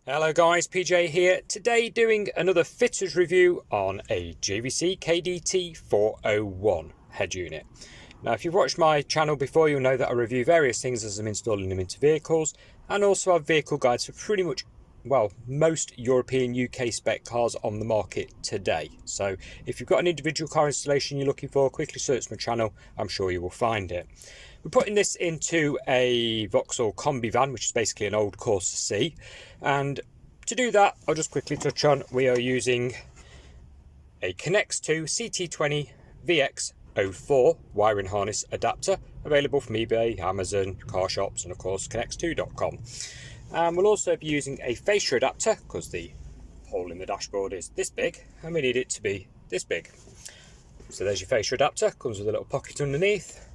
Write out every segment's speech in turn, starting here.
Hello guys, PJ here. Today doing another fitters review on a JVC KD-T401 head unit. Now if you've watched my channel before, you'll know that I review various things as I'm installing them into vehicles, and also have vehicle guides for pretty much, well, most European UK spec cars on the market today. So if you've got an individual car installation you're looking for, quickly search my channel, I'm sure you will find it. We're putting this into a Vauxhall Combi van, which is basically an old Corsa C. And to do that, I'll just quickly touch on, we are using a Connex 2 CT20 VX04 wiring harness adapter, available from eBay, Amazon, car shops, and of course Connex2.com. And we'll also be using a fascia adapter, because the hole in the dashboard is this big, and we need it to be this big. So there's your fascia adapter, comes with a little pocket underneath.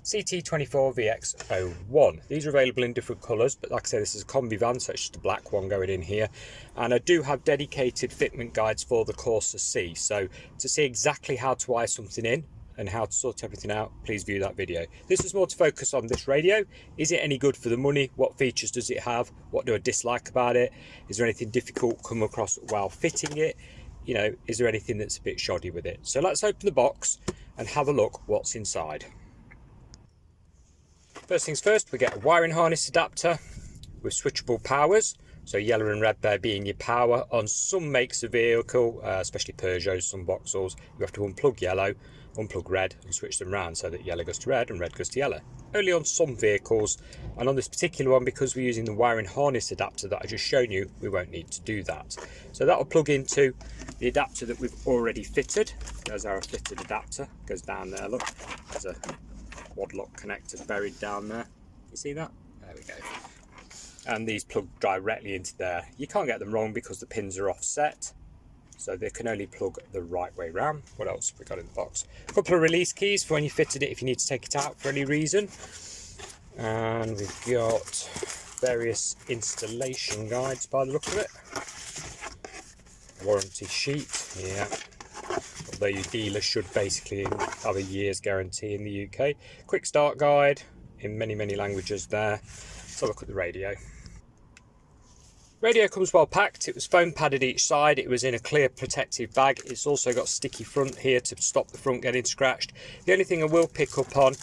CT24 VX01. These are available in different colours, but like I say, this is a combi van, so it's just a black one going in here. And I do have dedicated fitment guides for the Corsa C, so to see exactly how to wire something in and how to sort everything out, please view that video. This is more to focus on this radio. Is it any good for the money? What features does it have? What do I dislike about it? Is there anything difficult come across while fitting it? You know, is there anything that's a bit shoddy with it? So let's open the box and have a look what's inside. First things first, we get a wiring harness adapter with switchable powers. So yellow and red there being your power. On some makes of vehicle, especially Peugeots, some Vauxhalls, you have to unplug yellow, unplug red and switch them round so that yellow goes to red and red goes to yellow. Only on some vehicles, and on this particular one, because we're using the wiring harness adapter that I just shown you, we won't need to do that. So that will plug into the adapter that we've already fitted. There's our fitted adapter, goes down there, look, there's a Wadlock connector buried down there. You see that? There we go. And these plug directly into there. You can't get them wrong because the pins are offset, so they can only plug the right way round. What else have we got in the box? A couple of release keys for when you fitted it if you need to take it out for any reason. And we've got various installation guides by the look of it. Warranty sheet, yeah. Although your dealer should basically have a year's guarantee in the UK. Quick start guide in many languages there. Let's have a look at the radio. Radio comes well packed. It was foam padded each side. It was in a clear protective bag. It's also got sticky front here to stop the front getting scratched. The only thing I will pick up on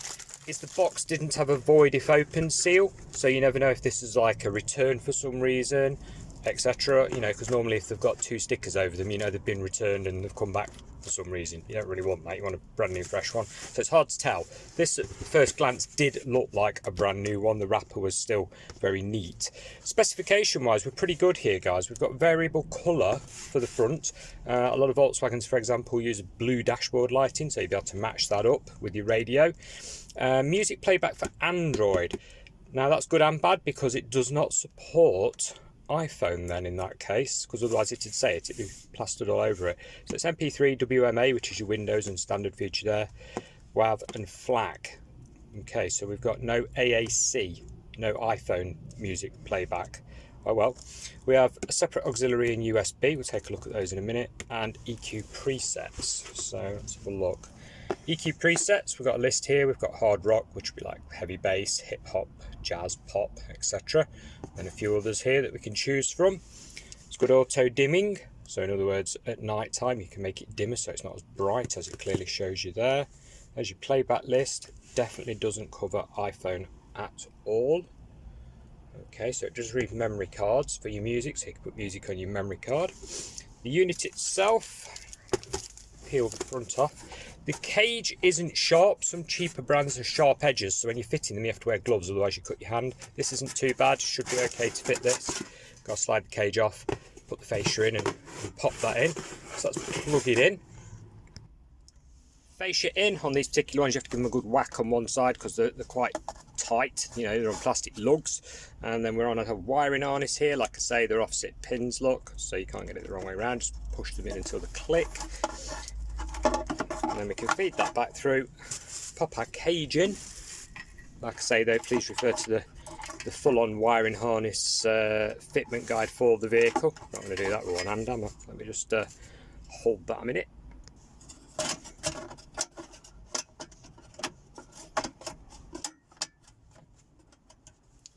is the box didn't have a void if opened seal, so you never know if this is like a return for some reason, etc. You know, because normally if they've got two stickers over them, you know they've been returned and they've come back for some reason. You don't really want that. You want a brand new fresh one. So it's hard to tell. This at first glance did look like a brand new one. The wrapper was still very neat. Specification wise, we're pretty good here, guys. We've got variable colour for the front. A lot of Volkswagens, for example, use blue dashboard lighting, so you'll be able to match that up with your radio. Music playback for Android. Now that's good and bad because it does not support iPhone then in that case, because otherwise it'd say it'd be plastered all over it. So it's MP3, WMA, which is your Windows and standard feature there, WAV and FLAC. Okay, so we've got no AAC, no iPhone music playback. Oh well. We have a separate auxiliary and USB, we'll take a look at those in a minute, and EQ presets. So let's have a look. EQ presets, we've got a list here. We've got hard rock, which would be like heavy bass, hip hop, jazz, pop, etc. And a few others here that we can choose from. It's got auto dimming, so in other words, at night time you can make it dimmer so it's not as bright as it clearly shows you there. There's your playback list. Definitely doesn't cover iPhone at all. Okay, so it does read memory cards for your music, so you can put music on your memory card. The unit itself, peel the front off. The cage isn't sharp. Some cheaper brands have sharp edges, so when you're fitting them you have to wear gloves, otherwise you cut your hand. This isn't too bad, should be okay to fit this. Got to slide the cage off, put the fascia in and pop that in. So let's plug it in. Fascia in. On these particular ones you have to give them a good whack on one side because they're quite tight, you know, they're on plastic lugs. And then we're on a wiring harness here. Like I say, they're offset pins, look, so you can't get it the wrong way around. Just push them in until they click. And then we can feed that back through, pop our cage in. Like I say though, please refer to the full-on wiring harness fitment guide for the vehicle. Not going to do that with one hand, am I? Let me just hold that a minute.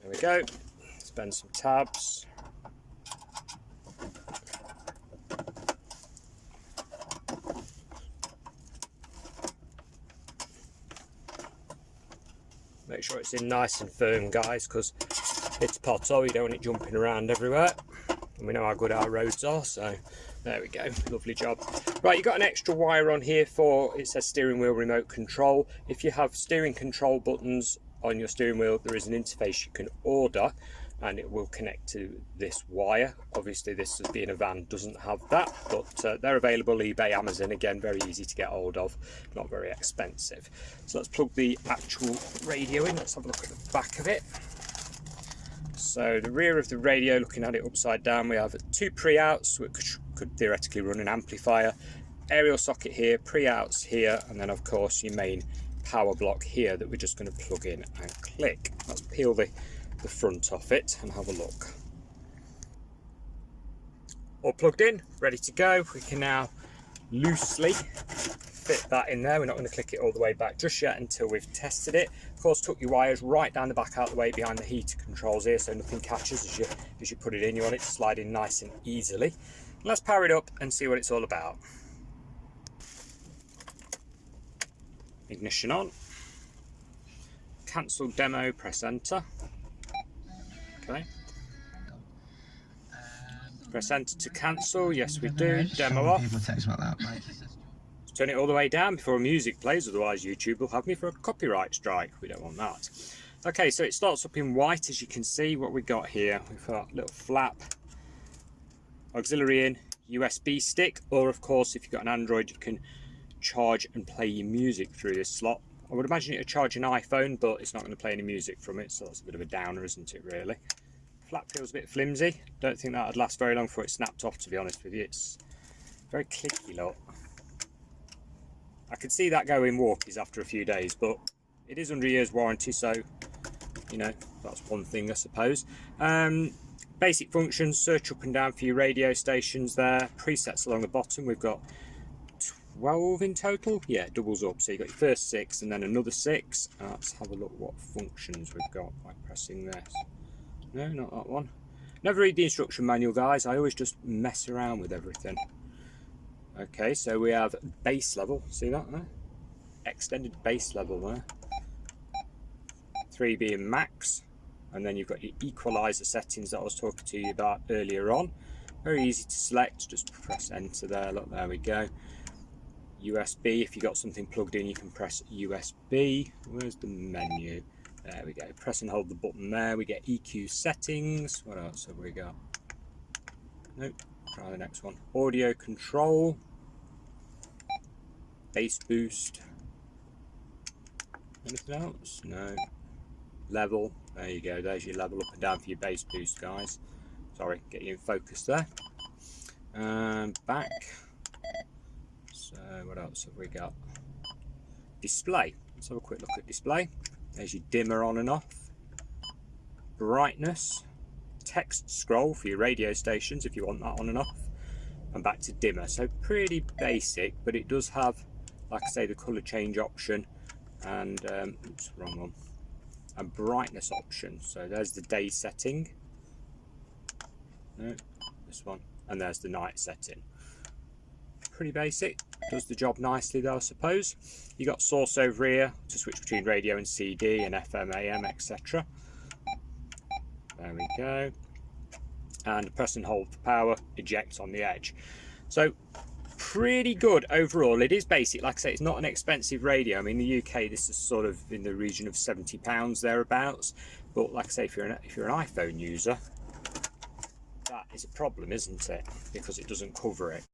There we go. Spend some tabs. sure it's in nice and firm, guys, because it's pothole, you don't want it jumping around everywhere. And we know how good our roads are, so there we go, lovely job. Right, you've got an extra wire on here for, it says steering wheel remote control. If you have steering control buttons on your steering wheel, there is an interface you can order and it will connect to this wire. Obviously this, as being a van, doesn't have that, but they're available eBay, Amazon, again very easy to get hold of, not very expensive. So let's plug the actual radio in, let's have a look at the back of it. So the rear of the radio, looking at it upside down, we have 2 pre-outs which could theoretically run an amplifier, aerial socket here, pre-outs here, and then of course your main power block here that we're just going to plug in and click. Let's peel the front off it and have a look. All plugged in, ready to go. We can now loosely fit that in there. We're not going to click it all the way back just yet until we've tested it. Of course, tuck your wires right down the back out the way behind the heater controls here so nothing catches as you put it in. You want it to slide in nice and easily. Let's power it up and see what it's all about. Ignition on. Cancel demo, press enter. Okay. Press enter to cancel. Yes, we do. Demo off. People text about that, mate. Turn it all the way down before music plays, otherwise YouTube will have me for a copyright strike. We don't want that. Okay, so it starts up in white, as you can see. What we got here, we've got a little flap, auxiliary in, USB stick, or of course, if you've got an Android, you can charge and play your music through this slot. I would imagine it'll charge an iPhone, but it's not going to play any music from it, so that's a bit of a downer, isn't it, really? Flap feels a bit flimsy. Don't think that would last very long before it snapped off, to be honest with you. It's very clicky, look. I could see that go in walkies after a few days, but it is under a year's warranty, so, you know, that's one thing, I suppose. Basic functions, search up and down for your radio stations there. Presets along the bottom, we've got 12 in total. Yeah, doubles up, so you've got your first 6 and then another 6. Let's have a look what functions we've got by pressing this. No, not that one. Never read the instruction manual, guys. I always just mess around with everything. Okay, so we have bass level. See that there? Extended bass level there. 3 being max. And then you've got your equalizer settings that I was talking to you about earlier on. Very easy to select. Just press enter there. Look, there we go. USB. If you've got something plugged in, you can press USB. Where's the menu? There we go. Press and hold the button there. We get EQ settings. What else have we got? Nope. Try the next one. Audio control. Bass boost. Anything else? No. Level. There you go. There's your level up and down for your bass boost, guys. Sorry, get you in focus there. Back. So what else have we got? Display. Let's have a quick look at display. There's your dimmer on and off. Brightness. Text scroll for your radio stations if you want that on and off. And back to dimmer. So pretty basic, but it does have, like I say, the colour change option and oops, wrong one. And brightness option. So there's the day setting. No, this one. And there's the night setting. Pretty basic. Does the job nicely though, I suppose. You got source over here to switch between radio and CD and FM, AM, etc. There we go. And press and hold for power, eject on the edge. So pretty good overall. It is basic, like I say, it's not an expensive radio. I mean, in the UK this is sort of in the region of £70 thereabouts, but like I say, if you're an iPhone user, that is a problem, isn't it? Because it doesn't cover it.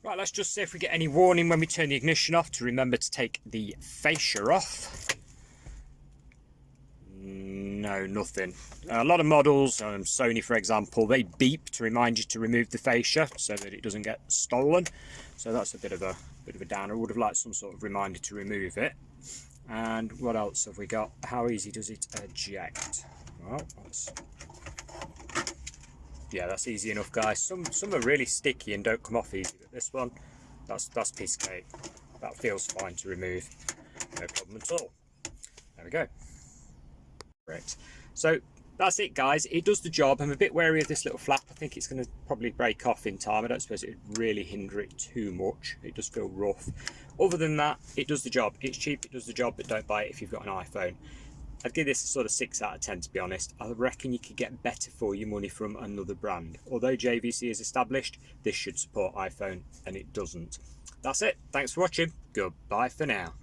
Right, let's just see if we get any warning when we turn the ignition off to remember to take the fascia off. No, nothing. A lot of models, Sony for example, they beep to remind you to remove the fascia so that it doesn't get stolen. So that's a bit of a downer. I would have liked some sort of reminder to remove it. And what else have we got? How easy does it eject? Well, yeah, that's easy enough, guys. Some are really sticky and don't come off easy, but this one, that's piece of cake. That feels fine to remove. No problem at all. There we go. Great. So That's it, guys. It does the job. I'm a bit wary of this little flap. I think it's going to probably break off in time. I don't suppose it would really hinder it too much. It does feel rough. Other than that, it does the job. It's cheap, it does the job, but don't buy it if you've got an iPhone. I'd give this a sort of 6 out of 10, to be honest. I reckon you could get better for your money from another brand. Although JVC is established, this should support iPhone, and it doesn't. That's it. Thanks for watching. Goodbye for now.